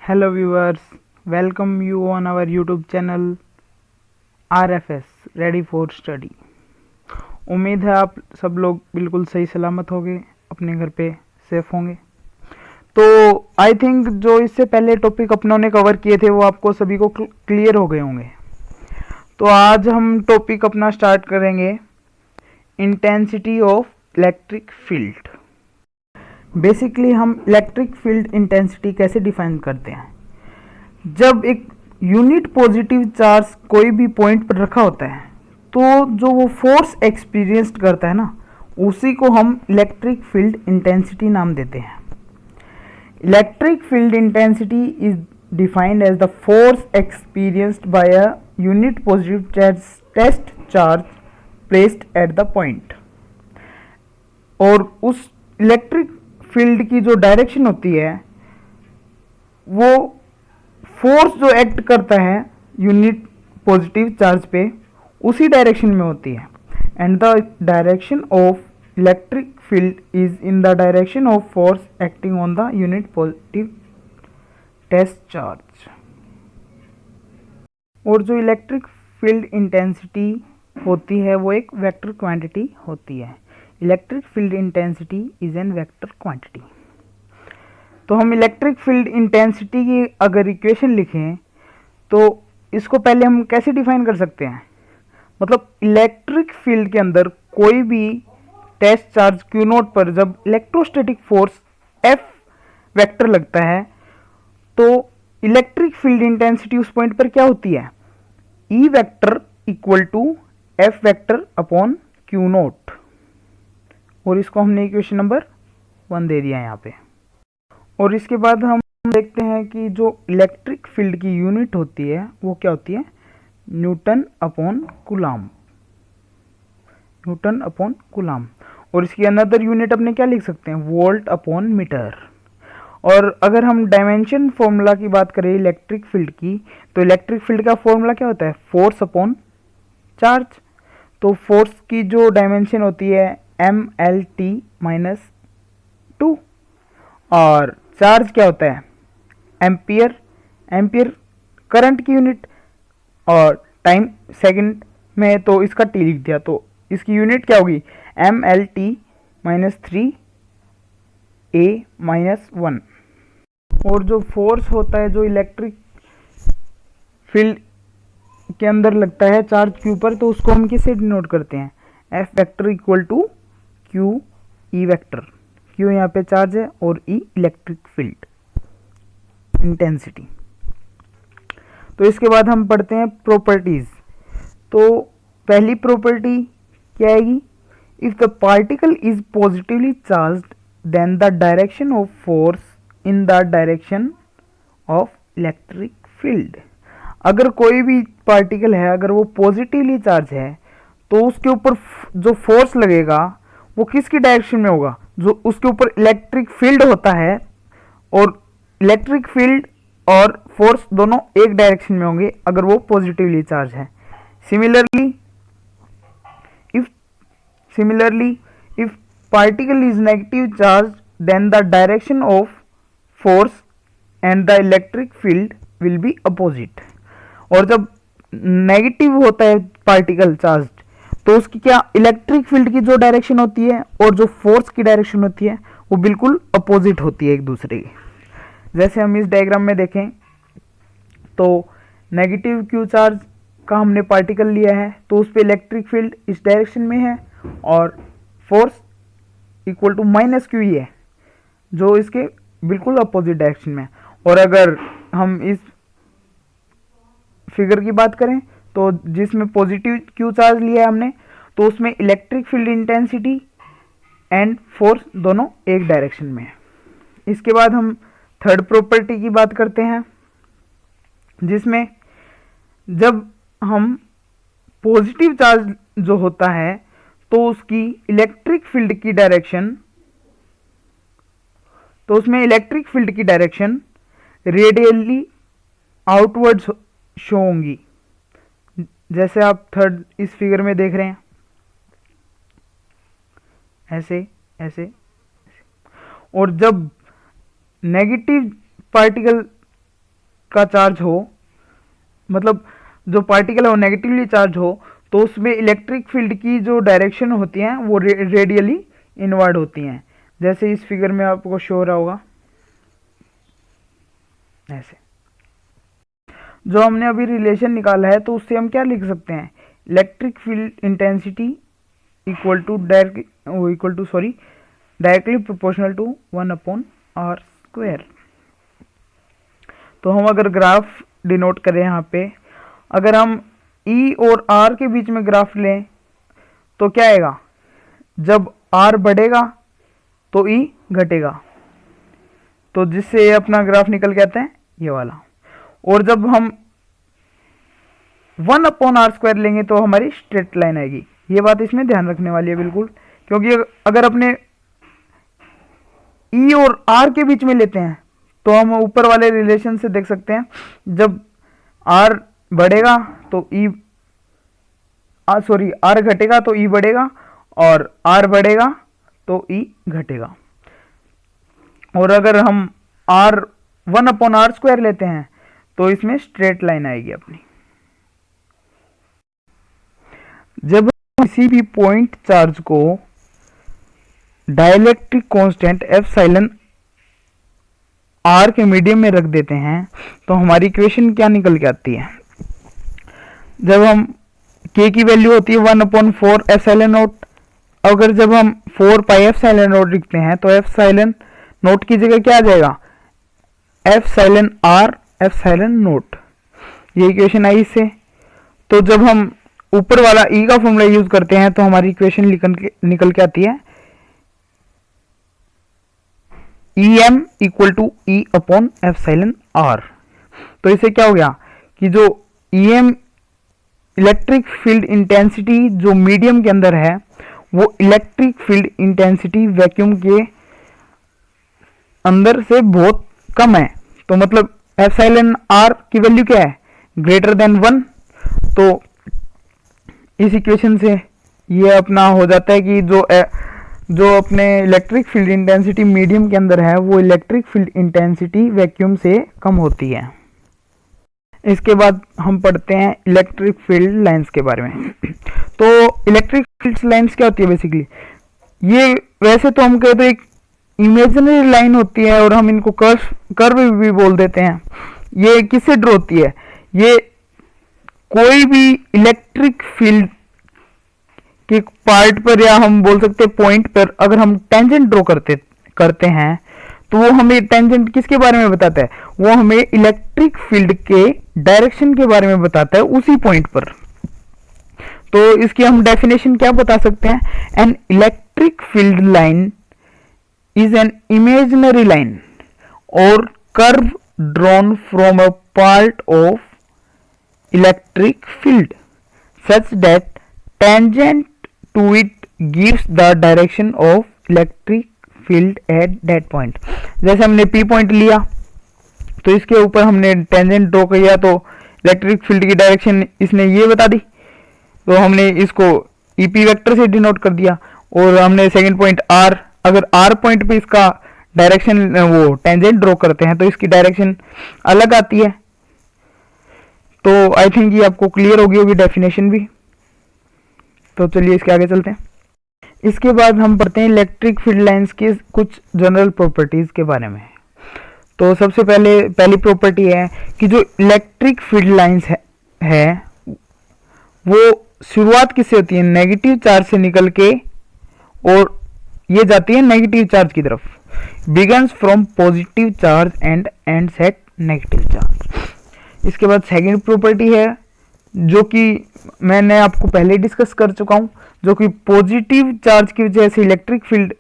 Hello viewers, welcome you on our YouTube channel RFS Ready for Study। उम्मीद है आप सब लोग बिल्कुल सही सलामत होंगे, अपने घर पे सेफ होंगे। तो आई थिंक जो इससे पहले टॉपिक अपनों ने कवर किए थे वो आपको सभी को क्लियर हो गए होंगे। तो आज हम टॉपिक अपना स्टार्ट करेंगे intensity of electric field. Basically हम इलेक्ट्रिक फील्ड इंटेंसिटी कैसे डिफाइन करते हैं। जब एक यूनिट पॉजिटिव चार्ज कोई भी पॉइंट पर रखा होता है तो जो वो फोर्स एक्सपीरियंस करता है ना, उसी को हम इलेक्ट्रिक फील्ड इंटेंसिटी नाम देते हैं। Electric field intensity is defined as the force experienced by a unit positive charge test charge placed at the point. और उस इलेक्ट्रिक फील्ड की जो डायरेक्शन होती है वो फोर्स जो एक्ट करता है यूनिट पॉजिटिव चार्ज पे उसी डायरेक्शन में होती है। And the direction of electric field is in the direction of force acting on the unit positive test charge. और जो इलेक्ट्रिक फील्ड इंटेंसिटी होती है वो एक वेक्टर क्वांटिटी होती है। Electric field intensity is an vector quantity. तो हम इलेक्ट्रिक फील्ड इंटेंसिटी की अगर इक्वेशन लिखें तो इसको पहले हम कैसे डिफाइन कर सकते हैं। मतलब इलेक्ट्रिक फील्ड के अंदर कोई भी टेस्ट चार्ज क्यू नोट पर जब इलेक्ट्रोस्टैटिक फोर्स एफ वेक्टर लगता है तो इलेक्ट्रिक फील्ड इंटेंसिटी उस पॉइंट पर क्या होती है, E vector equal to F vector upon Q naught. और इसको हमने इक्वेशन नंबर 1 दे दिया यहाँ पे। और इसके बाद हम देखते हैं कि जो इलेक्ट्रिक फील्ड की यूनिट होती है वो क्या होती है, Newton upon coulomb. Newton upon coulomb. और इसकी अनदर यूनिट अपने क्या लिख सकते हैं, वोल्ट अपॉन मीटर। और अगर हम डायमेंशन फॉर्मूला की बात करें इलेक्ट्रिक फील्ड की, तो इलेक्ट्रिक फील्ड का फॉर्मूला क्या होता है, फोर्स अपॉन चार्ज। तो फोर्स की जो डायमेंशन होती है mlt-2 और चार्ज क्या होता है, एम्पियर। एम्पियर करंट की यूनिट और टाइम सेकंड में तो इसका टी लिख दिया, तो इसकी यूनिट क्या होगी, mlt-3a-1। और जो फोर्स होता है जो इलेक्ट्रिक फील्ड के अंदर लगता है चार्ज क्यू पर, तो उसको हम किससे डिनोट करते हैं, F vector equal to Q E vector. Q यहाँ पे चार्ज है और ई इलेक्ट्रिक फील्ड इंटेंसिटी। तो इसके बाद हम पढ़ते हैं प्रॉपर्टीज। तो पहली प्रॉपर्टी क्या आएगी, if the particle is positively charged then the direction of force in the direction of electric field. अगर कोई भी पार्टिकल है अगर वो पॉजिटिवली चार्ज है तो उसके ऊपर जो फोर्स लगेगा वो किसकी डायरेक्शन में होगा, जो उसके ऊपर इलेक्ट्रिक फील्ड होता है। और इलेक्ट्रिक फील्ड और फोर्स दोनों एक डायरेक्शन में होंगे अगर वो पॉजिटिवली चार्ज है। Similarly if particle is negative charge then the direction of force and the electric field will be opposite. और जब नेगेटिव होता है पार्टिकल चार्ज तो उसकी क्या इलेक्ट्रिक फील्ड की जो डायरेक्शन होती है और जो फोर्स की डायरेक्शन होती है वो बिल्कुल अपोजिट होती है एक दूसरे की। जैसे हम इस डायग्राम में देखें तो नेगेटिव क्यू चार्ज का हमने पार्टिकल लिया है तो उस पर इलेक्ट्रिक फील्ड इस डायरेक्शन में है और force equal to minus Q ही है जो इसके बिल्कुल अपोजिट डायरेक्शन में है। और अगर हम इस फिगर की बात करें तो जिसमें पॉजिटिव क्यू चार्ज लिया है हमने तो उसमें electric field intensity and force दोनों एक डायरेक्शन में है। इसके बाद हम थर्ड प्रॉपर्टी की बात करते हैं जिसमें जब हम पॉजिटिव चार्ज जो होता है तो उसकी इलेक्ट्रिक फील्ड की डायरेक्शन, तो उसमें इलेक्ट्रिक फील्ड की डायरेक्शन रेडियली आउटवर्ड शो होंगी। जैसे आप थर्ड इस फिगर में देख रहे हैं, ऐसे और जब नेगेटिव पार्टिकल का चार्ज हो, मतलब जो पार्टिकल है वो नेगेटिवली चार्ज हो, तो उसमें इलेक्ट्रिक फील्ड की जो डायरेक्शन होती हैं वो रेडियली इनवर्ड होती हैं। जैसे इस फिगर में आपको शो हो रहा होगा ऐसे। जो हमने अभी रिलेशन निकाला है तो उससे हम क्या लिख सकते हैं, electric field intensity equal to directly proportional to 1/r²। तो हम अगर ग्राफ डिनोट करें यहाँ पे, अगर हम E और R के बीच में ग्राफ लें तो क्या आएगा, जब R बढ़ेगा तो E घटेगा, तो जिससे ये अपना ग्राफ निकल के आता है ये वाला। और जब हम 1/r² लेंगे तो हमारी स्ट्रेट लाइन आएगी। ये बात इसमें ध्यान रखने वाली है बिल्कुल, क्योंकि अगर अपने E और R के बीच में लेते हैं तो हम ऊपर वाले रिलेशन से देख सकते हैं, जब R बढ़ेगा तो R घटेगा तो E बढ़ेगा, और R बढ़ेगा तो E घटेगा। और अगर हम 1/r² लेते हैं तो इसमें स्ट्रेट लाइन आएगी अपनी। जब हम किसी भी पॉइंट चार्ज को डाइलेक्ट्रिक कांस्टेंट एप्सिलॉन R के मीडियम में रख देते हैं तो हमारी इक्वेशन क्या निकल के आती है, जब हम K की वैल्यू होती है 1/4 एप्सिलॉन नॉट, अगर जब हम 4 पाई एप्सिलॉन नॉट लिखते हैं तो एप्सिलॉन नॉट की जगह क्या आ जाएगा, एप्सिलॉन R एप्सिलॉन नॉट। ये इक्वेशन आई इससे। तो जब हम ऊपर वाला E का फॉर्मूला यूज करते हैं तो हमारी इक्वेशन निकल के आती है EM इक्वल टू E/एप्सिलॉन R। तो इससे क्या हो गया कि जो EM इलेक्ट्रिक फील्ड इंटेंसिटी जो मीडियम के अंदर है वो इलेक्ट्रिक फील्ड इंटेंसिटी वैक्यूम के अंदर से बहुत कम है। तो मतलब एप्सिलॉन R की वैल्यू क्या है, ग्रेटर देन 1। तो इस इक्वेशन से ये अपना हो जाता है कि जो अपने इलेक्ट्रिक फील्ड इंटेंसिटी मीडियम के अंदर है वो इलेक्ट्रिक फील्ड इंटेंसिटी वैक्यूम से कम होती है। इसके बाद हम पढ़ते हैं इलेक्ट्रिक फील्ड लाइंस के बारे में। तो इलेक्ट्रिक फील्ड लाइंस क्या होती है बेसिकली, ये वैसे तो हम कहते हैं एक इमेजिनरी लाइन होती है और हम इनको कर्व भी बोल देते हैं। ये किससे ड्रॉ होती है, ये कोई भी इलेक्ट्रिक फील्ड के पार्ट पर या हम बोल सकते हैं पॉइंट पर अगर हम टेंजेंट ड्रॉ करते हैं तो वो हमें टेंजेंट किसके बारे में बताता है, वो हमें इलेक्ट्रिक फील्ड के डायरेक्शन के बारे में बताता है उसी पॉइंट पर। तो इसकी हम डेफिनेशन क्या बता सकते हैं, an electric field line is an imaginary line और curve drawn from a part of electric field such that tangent to it gives the direction of electric field at that point। जैसे हमने P point लिया तो इसके ऊपर हमने tangent draw किया तो इलेक्ट्रिक फील्ड की डायरेक्शन इसने ये बता दी, तो हमने इसको EP वेक्टर से डिनोट कर दिया। और हमने सेकंड पॉइंट R, अगर R पॉइंट पे इसका डायरेक्शन वो टेंजेंट ड्रॉ करते हैं तो इसकी डायरेक्शन अलग आती है। तो आई थिंक ये आपको क्लियर होगी डेफिनेशन भी। तो चलिए इसके आगे चलते हैं। इसके बाद हम पढ़ते हैं इलेक्ट्रिक फील्ड लाइंस की कुछ जनरल प्रॉपर्टीज के बारे में। तो सबसे पहली प्रॉपर्टी है कि जो इलेक्ट्रिक फील्ड लाइंस है वो शुरुआत किससे होती है, नेगेटिव चार्ज से निकल के और ये जाती है नेगेटिव चार्ज की तरफ, begins from positive charge and ends at negative charge. इसके बाद सेकंड प्रॉपर्टी है जो कि मैंने आपको पहले डिस्कस कर चुका हूं, जो कि पॉजिटिव चार्ज की वजह से इलेक्ट्रिक फील्ड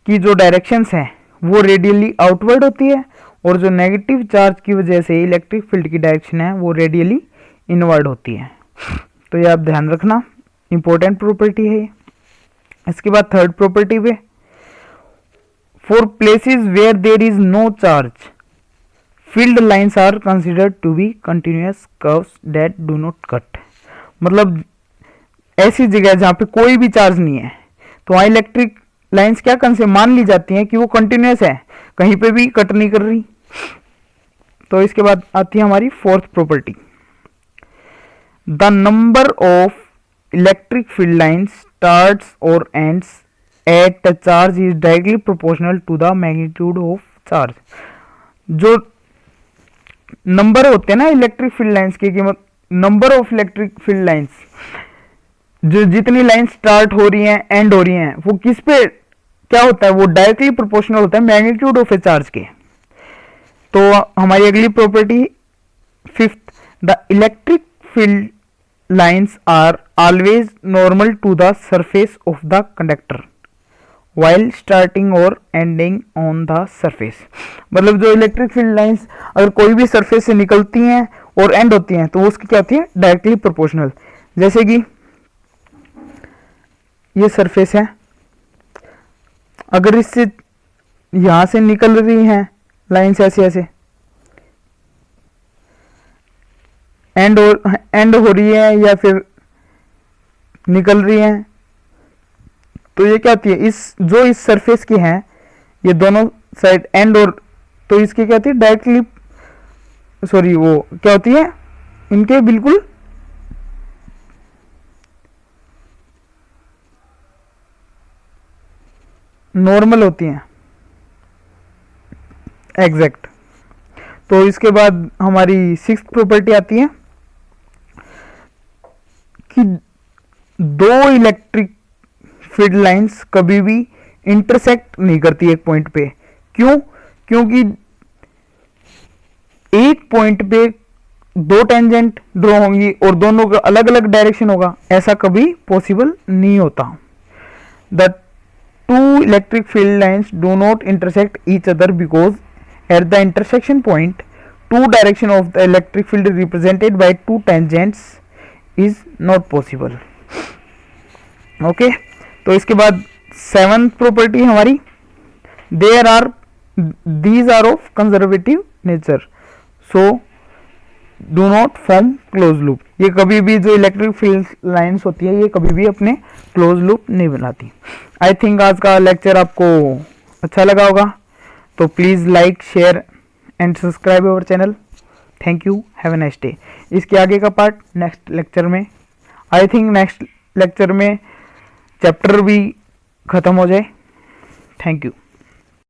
की जो डायरेक्शंस हैं वो रेडियली आउटवर्ड होती है और जो नेगेटिव चार्ज की वजह से इलेक्ट्रिक फील्ड की डायरेक्शन है वो रेडियली इनवर्ड होती है। तो ये आप ध्यान रखना, इंपॉर्टेंट प्रॉपर्टी है। इसके बाद थर्ड प्रॉपर्टी पे, for places where there is no charge field lines are considered to be continuous curves that do not cut. मतलब ऐसी जगह जहां पे कोई भी चार्ज नहीं है तो वहां इलेक्ट्रिक लाइंस क्या मान ली जाती हैं कि वो कंटिन्यूअस है, कहीं पे भी कट नहीं कर रही। तो इसके बाद आती है हमारी fourth property, the number of electric field lines starts और ends at the charge is directly proportional to the magnitude of charge. जो नंबर होते हैं ना इलेक्ट्रिक फील्ड लाइन्स की कीमत, number of electric field lines, जो जितनी लाइन स्टार्ट हो रही हैं एंड हो रही हैं, वो किस पे क्या होता है, वो डायरेक्टली प्रोपोर्शनल होता है मैग्नीट्यूड ऑफ ए चार्ज के। तो हमारी अगली property fifth, the electric field lines are always normal to the surface of the conductor while starting और एंडिंग ऑन द सरफेस। मतलब जो इलेक्ट्रिक फील्ड लाइन्स अगर कोई भी सरफेस से निकलती हैं और एंड होती हैं तो वो उसकी क्या होती है, डायरेक्टली प्रोपोर्शनल। जैसे कि ये सरफेस है, अगर इससे यहां से निकल रही हैं लाइन्स ऐसे ऐसे एंड हो रही है या फिर निकल रही है, तो ये क्या होती है, इस सरफेस की हैं ये दोनों साइड एंड और, तो इसकी क्या होती है डायरेक्टली, सॉरी वो क्या होती है, इनके बिल्कुल नॉर्मल होती हैं, एग्जैक्ट। तो इसके बाद हमारी सिक्स्थ प्रॉपर्टी आती है कि दो इलेक्ट्रिक फील्ड लाइंस कभी भी इंटरसेक्ट नहीं करती एक पॉइंट पे। क्यों? क्योंकि एक पॉइंट पे दो टेंजेंट ड्रॉ होंगी और दोनों का अलग अलग डायरेक्शन होगा, ऐसा कभी पॉसिबल नहीं होता। The two electric field lines do not intersect each other because at the intersection point two direction of the electric field represented by two tangents is not possible। Okay, तो इसके बाद seventh property हमारी, there are these are of conservative nature so do not form close loop. ये कभी भी जो electric field lines होती है ये कभी भी अपने क्लोज लूप नहीं बनाती। आई थिंक आज का लेक्चर आपको अच्छा लगा होगा, तो please like share and subscribe our channel. Thank you, have a nice day. इसके आगे का पार्ट नेक्स्ट लेक्चर में, आई थिंक नेक्स्ट लेक्चर में चैप्टर भी ख़त्म हो जाए। Thank you.